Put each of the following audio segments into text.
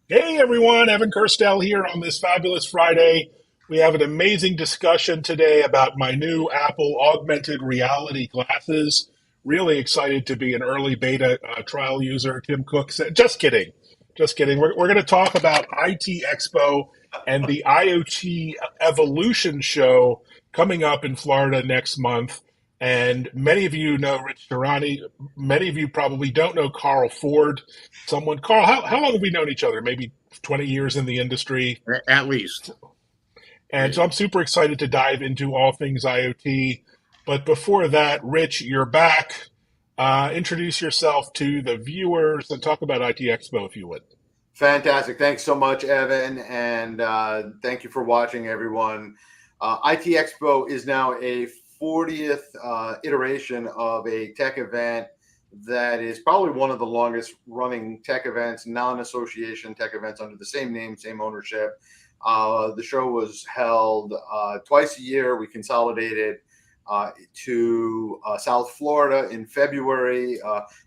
Hey everyone, Evan Kirstel here on this fabulous Friday. We have an amazing discussion today about my new Apple augmented reality glasses. Really excited to be an early beta trial user. Tim Cook said, just kidding. Just kidding. We're going to talk about IT Expo and the IoT Evolution show coming up in Florida next month. And many of you know Rich Tarani. Many of you probably don't know Carl Ford. Carl, how long have we known each other? Maybe 20 years in the industry. At least. And so I'm super excited to dive into all things IoT. But before that, Rich, you're back. Introduce yourself to the viewers and talk about IT Expo if you would. Fantastic. Thanks so much, Evan. And thank you for watching, everyone. IT Expo is now a 40th iteration of a tech event that is probably one of the longest running tech events, non-association tech events under the same name, same ownership. The show was held twice a year. We consolidated to South Florida in February.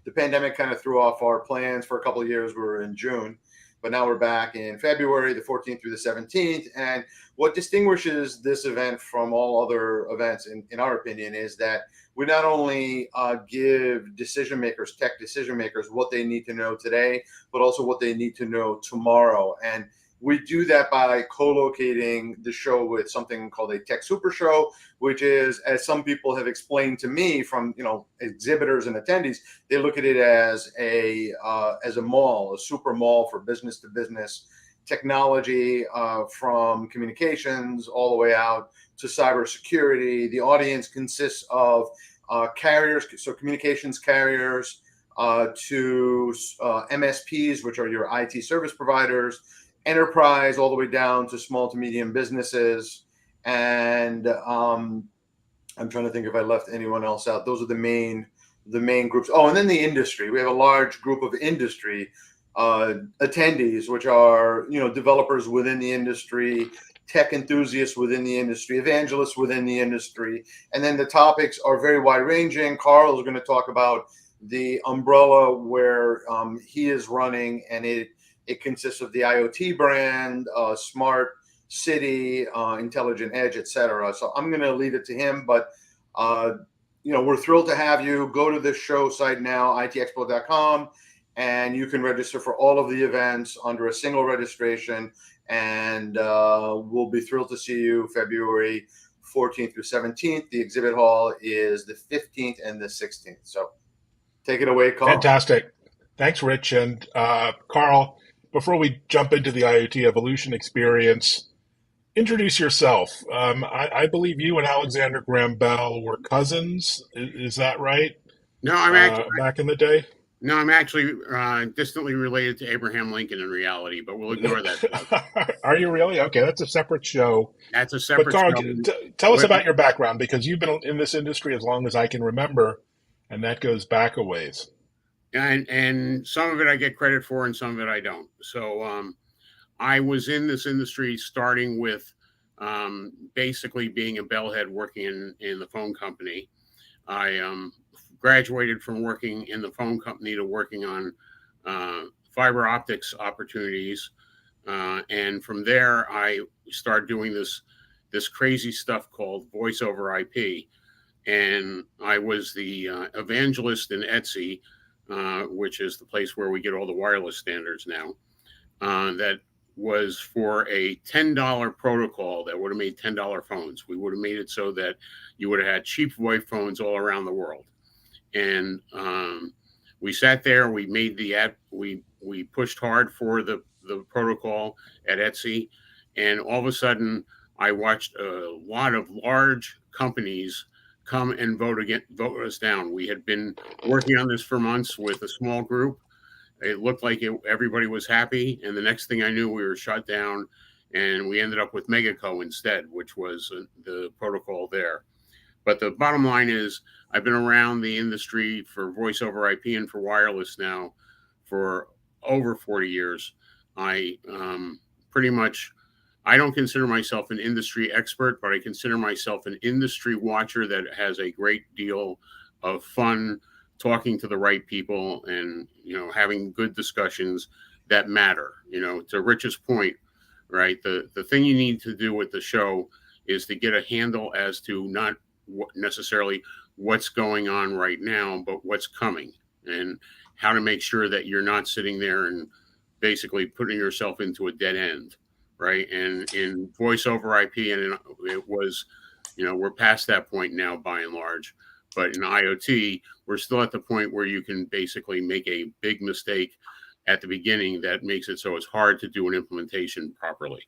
The pandemic kind of threw off our plans for a couple of years. We were in June. But now we're back in February, the 14th through the 17th. And what distinguishes this event from all other events, in our opinion, is that we not only give decision makers, tech decision makers, what they need to know today, but also what they need to know tomorrow. And we do that by co-locating the show with something called a tech super show, which is, as some people have explained to me from exhibitors and attendees, they look at it as a mall, a super mall for business to business technology, from communications all the way out to cybersecurity. The audience consists of carriers, so communications carriers, to MSPs, which are your IT service providers, enterprise, all the way down to small to medium businesses. And I'm trying to think if I left anyone else out. Those are the main groups. Oh, and then the industry. We have a large group of industry attendees, which are developers within the industry, tech enthusiasts within the industry, evangelists within the industry. And then the topics are very wide ranging. Carl is going to talk about the umbrella where he is running, and it consists of the IoT brand, smart city, intelligent edge, etc. So I'm going to leave it to him, but we're thrilled to have you. Go to the show site now, itexpo.com, and you can register for all of the events under a single registration. And we'll be thrilled to see you February 14th through 17th. The exhibit hall is the 15th and the 16th. So take it away, Carl. Fantastic. Thanks, Rich. And Carl, before we jump into the IoT Evolution experience, introduce yourself. I believe you and Alexander Graham Bell were cousins. Is that right? No, I'm actually Back in the day? no, I'm actually distantly related to Abraham Lincoln in reality, but we'll ignore that. Are you really? Okay, that's a separate show. That's a But separate Carl, show. tell us But, about your background because you've been in this industry as long as I can remember, and that goes back a ways. and some of it I get credit for, and some of it I don't. So I was in this industry starting with basically being a bellhead working in the phone company. I graduated from working in the phone company to working on fiber optics opportunities, and from there I started doing this crazy stuff called voice over IP, and I was the evangelist in Etsy, which is the place where we get all the wireless standards now. That was for a $10 protocol that would have made $10 phones. We would have made it so that you would have had cheap VoIP phones all around the world. And we sat there, we made the ad, we pushed hard for the protocol at Etsy, and all of a sudden I watched a lot of large companies come and vote us down. We had been working on this for months with a small group. It looked like everybody was happy, and the next thing I knew, we were shut down, and we ended up with Megaco instead, which was the protocol there. But the bottom line is, I've been around the industry for voice over IP and for wireless now for over 40 years. I pretty much, I don't consider myself an industry expert, but I consider myself an industry watcher that has a great deal of fun talking to the right people and having good discussions that matter. To Rich's point, right? The thing you need to do with the show is to get a handle as to not necessarily what's going on right now, but what's coming, and how to make sure that you're not sitting there and basically putting yourself into a dead end, right? And in voice over IP, and it was, we're past that point now by and large. But in IoT, we're still at the point where you can basically make a big mistake at the beginning that makes it so it's hard to do an implementation properly,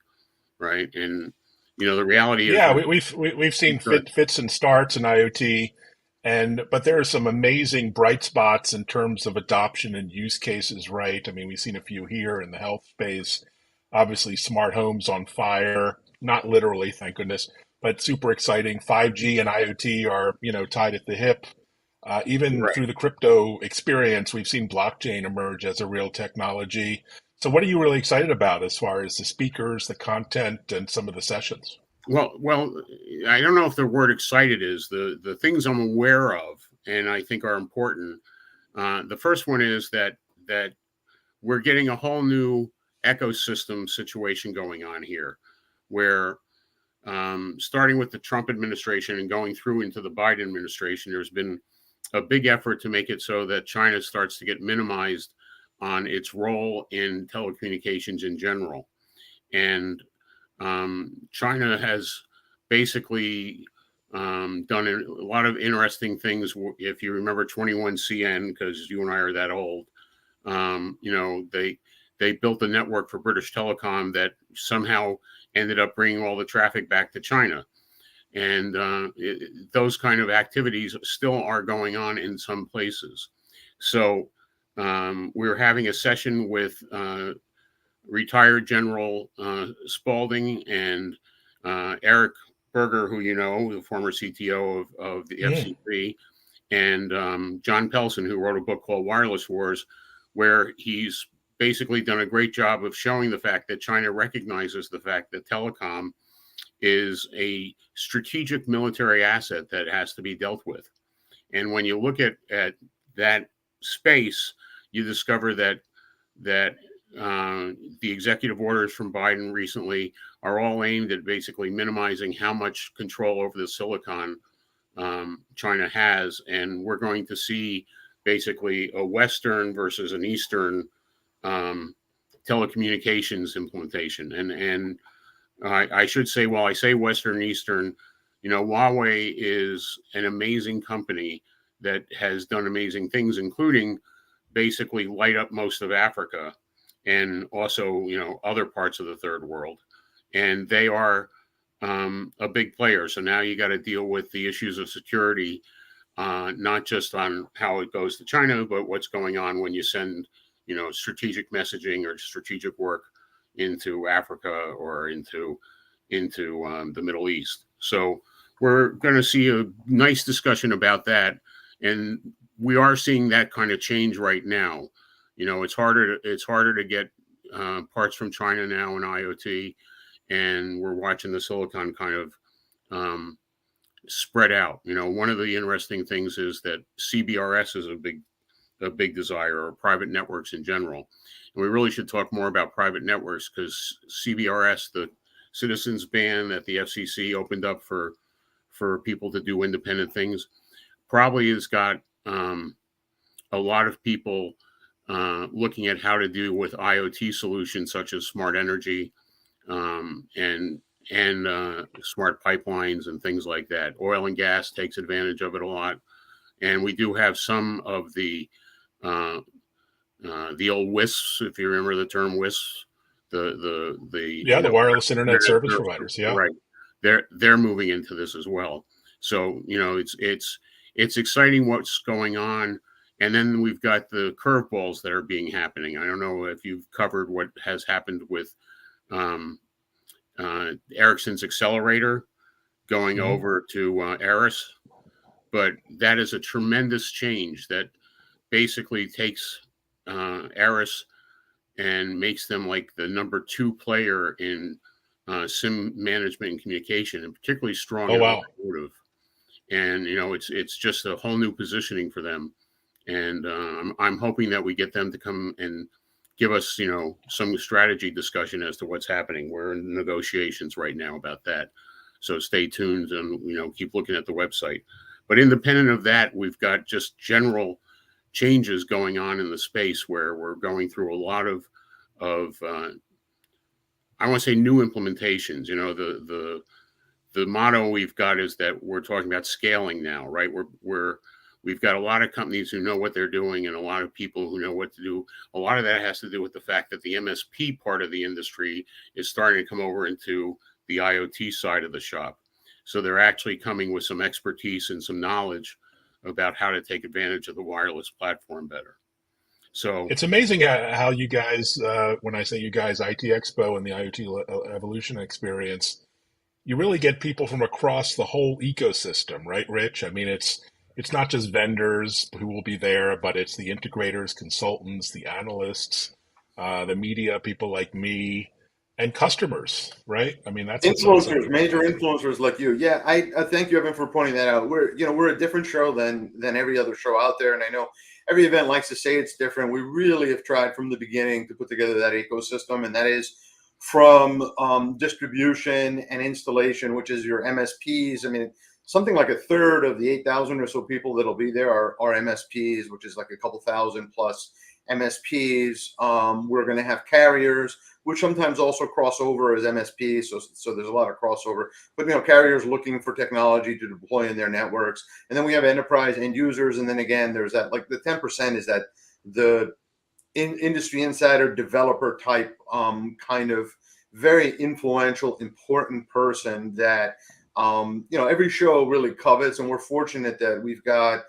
right? And the reality is, Yeah, we've seen fits and starts in IoT, but there are some amazing bright spots in terms of adoption and use cases, right? I mean, we've seen a few here in the health space. Obviously, smart homes on fire, not literally, thank goodness, but super exciting. 5G and IoT are, tied at the hip. Even right. through the crypto experience, we've seen blockchain emerge as a real technology. So, what are you really excited about as far as the speakers, the content, and some of the sessions? Well, I don't know if the word excited is the things I'm aware of, and I think are important. The first one is that we're getting a whole new ecosystem situation going on here, where starting with the Trump administration and going through into the Biden administration, there's been a big effort to make it so that China starts to get minimized on its role in telecommunications in general. And China has basically done a lot of interesting things. If you remember 21CN, because you and I are that old, they built a network for British Telecom that somehow ended up bringing all the traffic back to China. And those kind of activities still are going on in some places. So we're having a session with retired General Spalding and Eric Berger, who the former CTO of the FCC, and John Pelson, who wrote a book called Wireless Wars, where he's basically done a great job of showing the fact that China recognizes the fact that telecom is a strategic military asset that has to be dealt with. And when you look at that space, you discover that the executive orders from Biden recently are all aimed at basically minimizing how much control over the silicon China has. And we're going to see basically a Western versus an Eastern telecommunications implementation. And I should say, while I say Western and Eastern, Huawei is an amazing company that has done amazing things, including basically light up most of Africa and also, other parts of the third world. And they are a big player. So now you got to deal with the issues of security, not just on how it goes to China, but what's going on when you send, strategic messaging or strategic work into Africa or into the Middle East. So we're going to see a nice discussion about that. And we are seeing that kind of change right now. It's harder to get parts from China now in IoT, and we're watching the silicon kind of spread out. One of the interesting things is that CBRS is a big desire, or private networks in general. And we really should talk more about private networks, because CBRS, the citizens ban that the FCC opened up for people to do independent things, probably has got a lot of people looking at how to do with IoT solutions such as smart energy and smart pipelines and things like that. Oil and gas takes advantage of it a lot, and we do have some of the old WISPs, if you remember the term WISPs, the wireless internet service providers. Yeah, right. They're moving into this as well. So it's exciting what's going on. And then we've got the curveballs that are being happening. I don't know if you've covered what has happened with Ericsson's accelerator going over to Eris, but that is a tremendous change that basically takes Eris and makes them like the number 2 player in SIM management and communication, and particularly strong in automotive. And it's just a whole new positioning for them. And I'm hoping that we get them to come and give us, some strategy discussion as to what's happening. We're in negotiations right now about that. So stay tuned and, keep looking at the website. But independent of that, we've got just general changes going on in the space where we're going through a lot of I want to say new implementations. The motto we've got is that we're talking about scaling now, right? We've got a lot of companies who know what they're doing and a lot of people who know what to do. A lot of that has to do with the fact that the MSP part of the industry is starting to come over into the IoT side of the shop. So they're actually coming with some expertise and some knowledge about how to take advantage of the wireless platform better. So It's amazing how you guys, when I say you guys, IT Expo and the IoT Evolution experience, you really get people from across the whole ecosystem, right, Rich? I mean, it's not just vendors who will be there, but it's the integrators, consultants, the analysts, the media, people like me, and customers, right? I mean, that's what's so Influencers, beautiful major about it. influencers like you. Yeah, I thank you, Evan, for pointing that out. We're a different show than every other show out there, and I know every event likes to say it's different. We really have tried from the beginning to put together that ecosystem, and that is from distribution and installation, which is your MSPs. I mean, something like a third of the 8,000 or so people that'll be there are MSPs, which is like a couple thousand plus MSPs. We're going to have carriers, which sometimes also cross over as MSPs. So there's a lot of crossover. But carriers looking for technology to deploy in their networks, and then we have enterprise end users, and then again, there's that like the 10% is that the industry insider developer type kind of very influential, important person that every show really covets, and we're fortunate that we've got.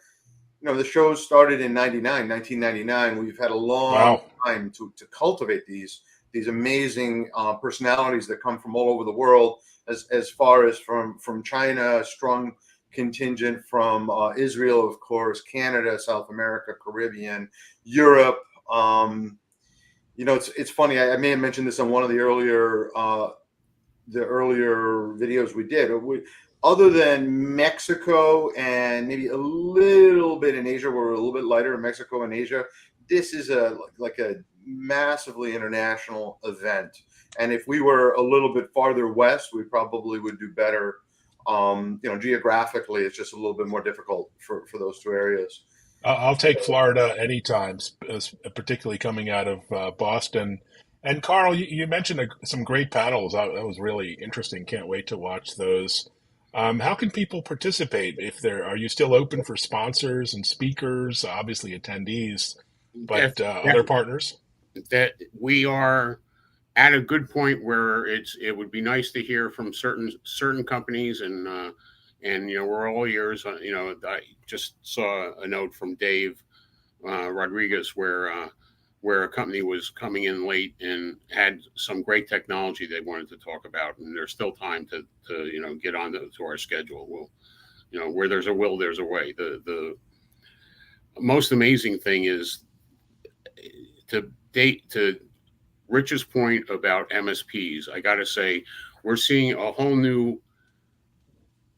The show started in 1999. We've had a long Wow. time to cultivate these amazing personalities that come from all over the world, as far as from China, strong contingent from Israel, of course, Canada, South America, Caribbean, Europe. It's funny. I may have mentioned this on one of the earlier videos we did. Other than Mexico and maybe a little bit in Asia, we're a little bit lighter in Mexico and Asia. This is a massively international event, and if we were a little bit farther west, we probably would do better. Geographically, it's just a little bit more difficult for those two areas. I'll take Florida anytime, particularly coming out of Boston. And Carl, you mentioned some great panels. That was really interesting. Can't wait to watch those. How can people participate? Are you still open for sponsors and speakers, obviously attendees, that, but that other partners? that we are at a good point where it would be nice to hear from certain companies and we're all ears. I just saw a note from Dave Rodriguez where a company was coming in late and had some great technology they wanted to talk about, and there's still time to get on to our schedule. Where there's a will, there's a way. The most amazing thing is to Rich's point about MSPs. I got to say, we're seeing a whole new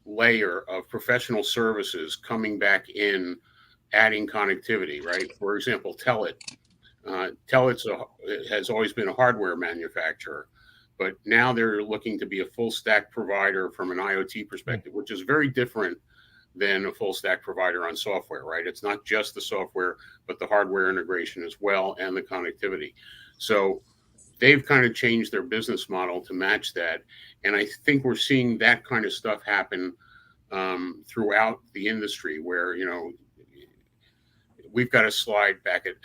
layer of professional services coming back in, adding connectivity, right? For example, Telit. Telit has always been a hardware manufacturer, but now they're looking to be a full stack provider from an IoT perspective, which is very different than a full stack provider on software, right? It's not just the software, but the hardware integration as well and the connectivity. So they've kind of changed their business model to match that. And I think we're seeing that kind of stuff happen throughout the industry where, we've got a slide back at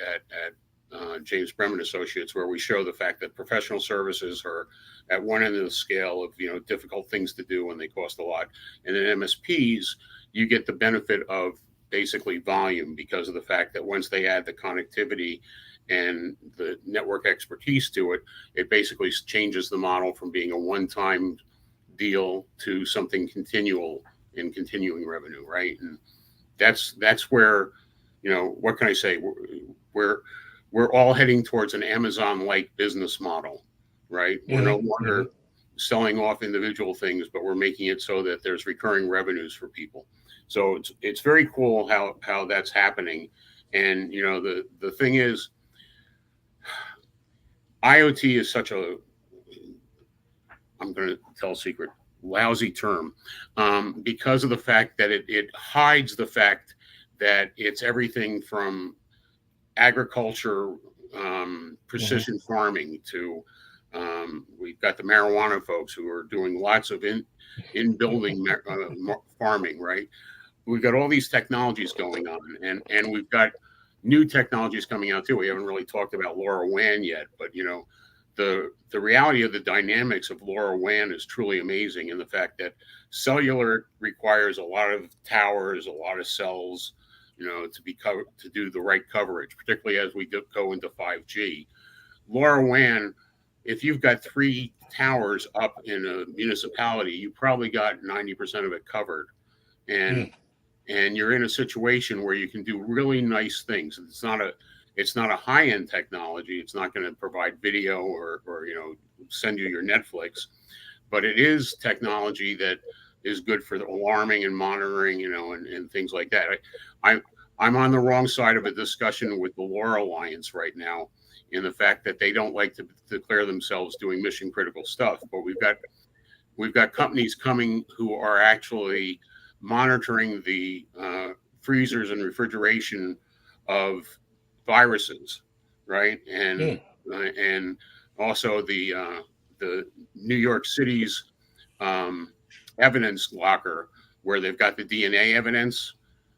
James Bremen Associates where we show the fact that professional services are at one end of the scale of, difficult things to do and they cost a lot. And then MSPs, you get the benefit of basically volume because of the fact that once they add the connectivity and the network expertise to it, it basically changes the model from being a one-time deal to something continual and continuing revenue, right? And that's where, what can I say? We're all heading towards an Amazon-like business model, right? We're no longer selling off individual things, but we're making it so that there's recurring revenues for people. So it's very cool how that's happening. And the thing is, IoT is such a, I'm going to tell a secret, lousy term, because of the fact that it hides the fact that it's everything from agriculture, precision farming to, we've got the marijuana folks who are doing lots of in building farming, right? We've got all these technologies going on, and we've got new technologies coming out too. We haven't really talked about LoRaWAN yet, but the reality of the dynamics of LoRaWAN is truly amazing, in the fact that cellular requires a lot of towers, a lot of cells, to be covered, to do the right coverage, particularly as we go into 5G. LoRaWAN, if you've got 3 towers up in a municipality, you probably got 90% of it covered, and you're in a situation where you can do really nice things. It's not a high-end technology. It's not going to provide video or send you your Netflix, but it is technology that is good for the alarming and monitoring, and things like that. I'm on the wrong side of a discussion with the LoRa Alliance right now, in the fact that they don't like to declare themselves doing mission critical stuff, but we've got companies coming who are actually monitoring the freezers and refrigeration of viruses, right? And also the New York City's evidence locker, where they've got the DNA evidence,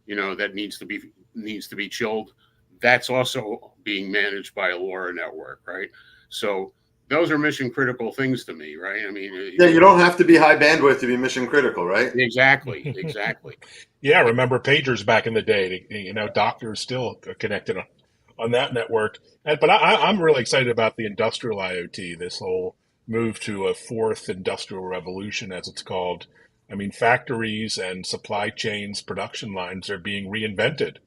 that needs to be chilled. That's also being managed by a LoRa network, right? So those are mission critical things to me, right? I mean, you don't have to be high bandwidth to be mission critical, right? Exactly. Yeah, remember pagers back in the day? Doctors still connected on that network. But I'm really excited about the industrial IoT, this whole move to a fourth industrial revolution, as it's called. I mean, factories and supply chains, production lines are being reinvented,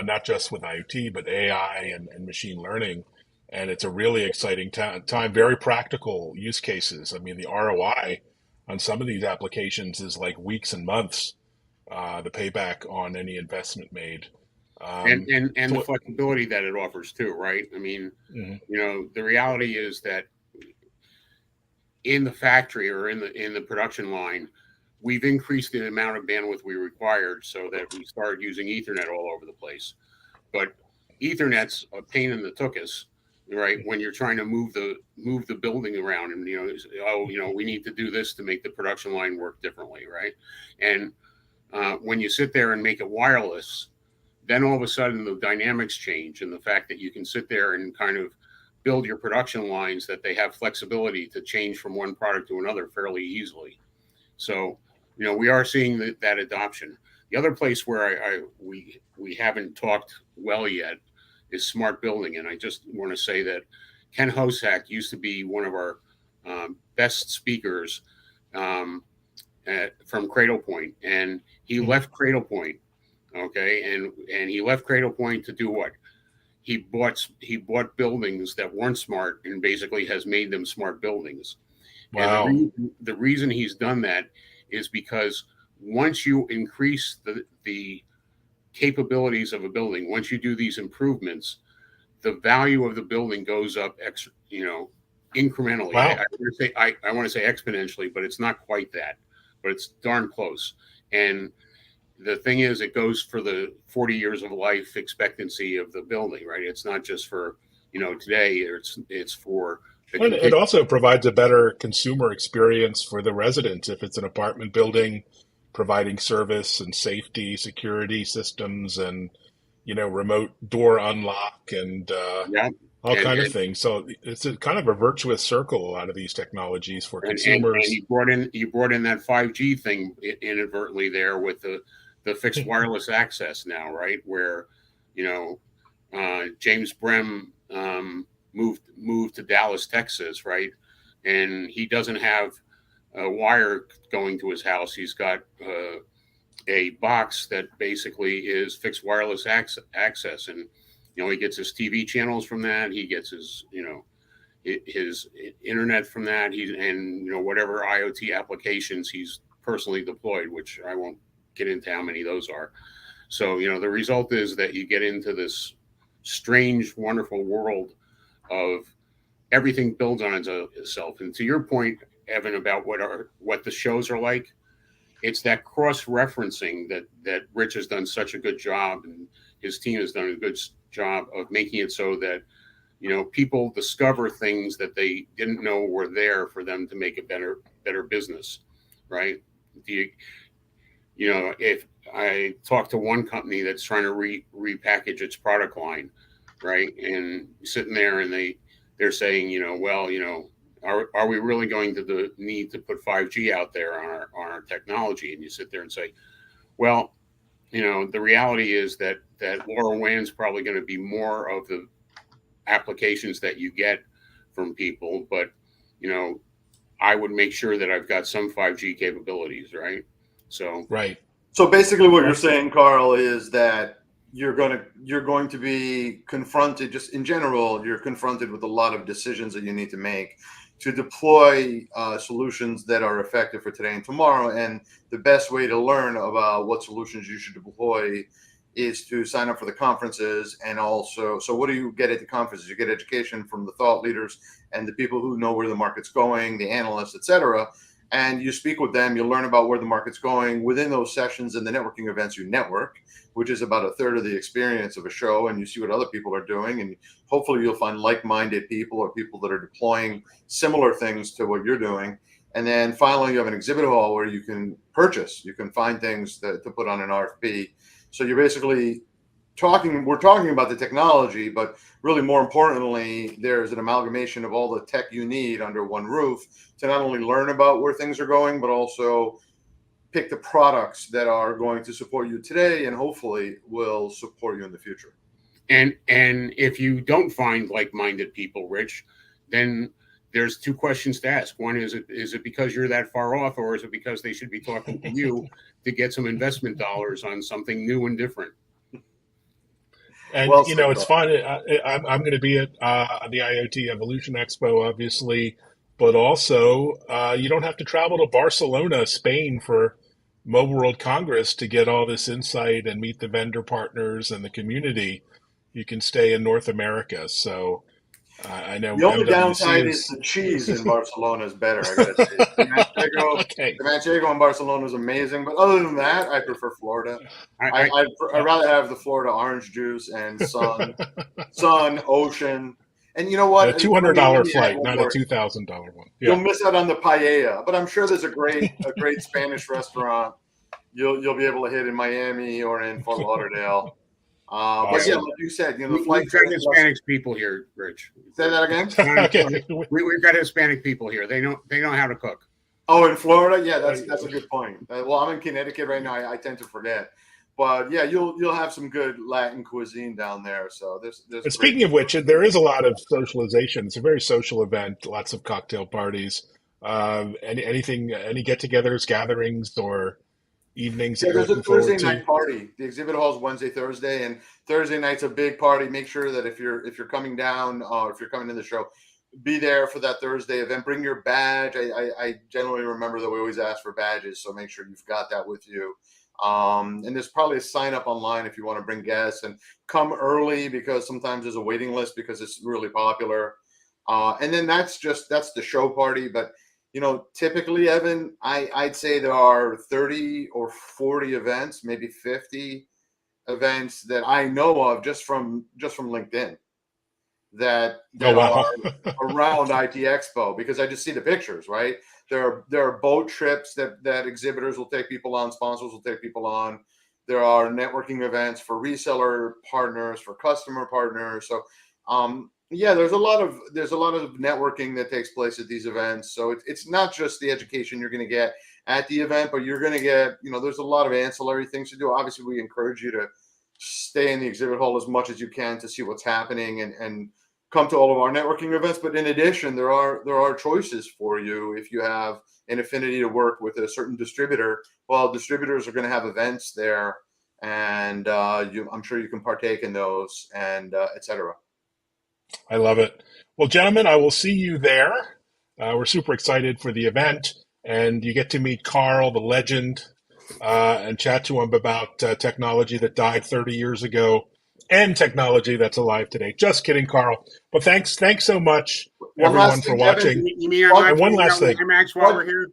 not just with IoT, but AI and machine learning. And it's a really exciting time, very practical use cases. I mean, the ROI on some of these applications is like weeks and months, the payback on any investment made. And the flexibility that it offers too, right? I mean, the reality is that in the factory or in the production line, we've increased the amount of bandwidth we required, so that we started using Ethernet all over the place. But Ethernet's a pain in the tuchus, right? When you're trying to move the building around, and we need to do this to make the production line work differently, right? And when you sit there and make it wireless, then all of a sudden the dynamics change, and the fact that you can sit there and kind of build your production lines that they have flexibility to change from one product to another fairly easily. So, we are seeing that adoption. The other place where we haven't talked well yet is smart building, and I just want to say that Ken Hosack used to be one of our best speakers from Cradlepoint, and he left Cradlepoint. Okay, and he left Cradlepoint to do what? He bought buildings that weren't smart, and basically has made them smart buildings. Wow. And the reason he's done that is because once you increase the capabilities of a building, once you do these improvements, the value of the building goes up incrementally. Wow. I want to say exponentially, but it's not quite that, but it's darn close. And the thing is, it goes for the 40 years of life expectancy of the building, right? It's not just for, today, it's for it also provides a better consumer experience for the residents. If it's an apartment building, providing service and safety, security systems, and, remote door unlock and all kind of things. So it's a kind of a virtuous circle, a lot of these technologies for consumers. And you brought in that 5G thing inadvertently there with the fixed wireless access now, right? Where, James Brem moved to Dallas, Texas, right? And he doesn't have a wire going to his house. He's got a box that basically is fixed wireless access, and he gets his TV channels from that. He gets his his internet from that. Whatever IoT applications he's personally deployed, which I won't get into how many those are. So the result is that you get into this strange, wonderful world of everything builds on itself. And to your point, Evan, about what the shows are like, it's that cross referencing that Rich has done such a good job, and his team has done a good job of making it so that people discover things that they didn't know were there for them to make a better business, right? If I talk to one company that's trying to repackage its product line, right, and sitting there and they're saying, are we really going to need to put 5G out there on our technology? And you sit there and say, well, the reality is that LoRaWAN's probably going to be more of the applications that you get from people, but I would make sure that I've got some 5G capabilities, right? So right. So basically, what you're saying, Carl, is that you're going to be confronted, just in general, you're confronted with a lot of decisions that you need to make to deploy solutions that are effective for today and tomorrow. And the best way to learn about what solutions you should deploy is to sign up for the conferences. And also, so what do you get at the conferences? You get education from the thought leaders and the people who know where the market's going, the analysts, etc. And you speak with them, you learn about where the market's going. Within those sessions and the networking events, you network, which is about a third of the experience of a show, and you see what other people are doing. And hopefully you'll find like-minded people or people that are deploying similar things to what you're doing. And then finally, you have an exhibit hall where you can purchase, you can find things to put on an RFP. So you're basically we're talking about the technology, but really more importantly, there's an amalgamation of all the tech you need under one roof to not only learn about where things are going, but also pick the products that are going to support you today and hopefully will support you in the future. And if you don't find like-minded people, Rich, then there's two questions to ask. One is it because you're that far off, or is it because they should be talking to you to get some investment dollars on something new and different? And, Well, it's fun. I'm going to be at the IoT Evolution Expo, obviously, but also you don't have to travel to Barcelona, Spain for Mobile World Congress to get all this insight and meet the vendor partners and the community. You can stay in North America. So I know the only MWC downside is the cheese in Barcelona is better. I gotta say, the Manchego in Barcelona is amazing, but other than that, I prefer Florida. I'd rather have the Florida orange juice and sun, ocean, and you know what? A $200 flight, not a $2,000 one. Yeah. You'll miss out on the paella, but I'm sure there's a great Spanish restaurant you'll be able to hit in Miami or in Fort Lauderdale. Awesome. But yeah, like you said, the we've got Hispanic people here, Rich. Say that again. Okay. We've got Hispanic people here. They know how to cook. Oh, in Florida, yeah, that's a good point. Well, I'm in Connecticut right now. I tend to forget, but yeah, you'll have some good Latin cuisine down there. So there's. But speaking of which, there is a lot of socialization. It's a very social event. Lots of cocktail parties. Any get-togethers, gatherings, or evenings? Yeah, there's a Thursday night party. The exhibit hall is Wednesday, Thursday, and Thursday night's a big party. Make sure that if you're coming down or if you're coming to the show, be there for that Thursday event. Bring your badge. I generally remember that we always ask for badges, so make sure you've got that with you. And there's probably a sign up online if you want to bring guests, and come early because sometimes there's a waiting list because it's really popular. And then that's the show party, but. Typically, Evan, I'd say there are 30 or 40 events, maybe 50 events that I know of just from LinkedIn that are around IT Expo, because I just see the pictures, right? There are boat trips that exhibitors will take people on, sponsors will take people on. There are networking events for reseller partners, for customer partners. So, yeah, there's a lot of networking that takes place at these events. So it's not just the education you're going to get at the event, but you're going to get, there's a lot of ancillary things to do. Obviously, we encourage you to stay in the exhibit hall as much as you can to see what's happening and come to all of our networking events. But in addition, there are choices for you if you have an affinity to work with a certain distributor. Well, distributors are going to have events there, and I'm sure you can partake in those, and et cetera. I love it. Well, gentlemen, I will see you there. We're super excited for the event, and you get to meet Carl, the legend, and chat to him about technology that died 30 years ago and technology that's alive today. Just kidding, Carl. But thanks so much. everyone for watching. You mean I'm And one last thing. IMAX while we're here?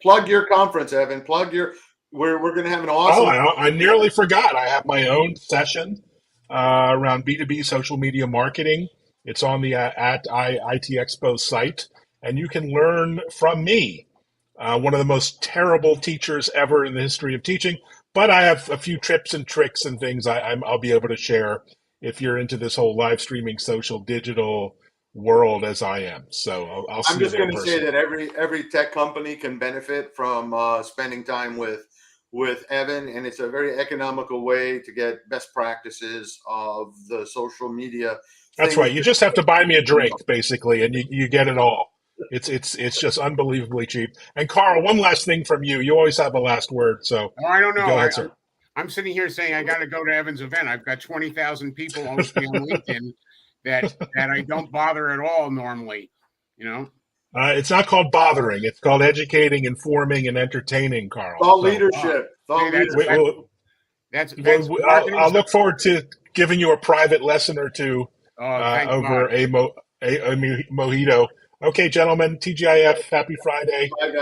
Plug your conference, Evan. We're going to have an awesome. I nearly forgot. I have my own session around B2B social media marketing. It's on the IT Expo site, and you can learn from me, one of the most terrible teachers ever in the history of teaching. But I have a few tips and tricks and things I'll be able to share if you're into this whole live streaming, social, digital world as I am. So I'll see you there. I'm just going to say that every tech company can benefit from spending time with Evan, and it's a very economical way to get best practices of the social media. That's right. You just have to buy me a drink, basically, and you get it all. It's just unbelievably cheap. And Carl, one last thing from you. You always have a last word. So I don't know. Go ahead, sir. I'm sitting here saying I got to go to Evan's event. I've got 20,000 people on LinkedIn that I don't bother at all normally. It's not called bothering. It's called educating, informing, and entertaining, Carl. Thought leadership. I'll look forward to giving you a private lesson or two over a mojito. Okay, gentlemen, TGIF, happy Friday. Bye, guys.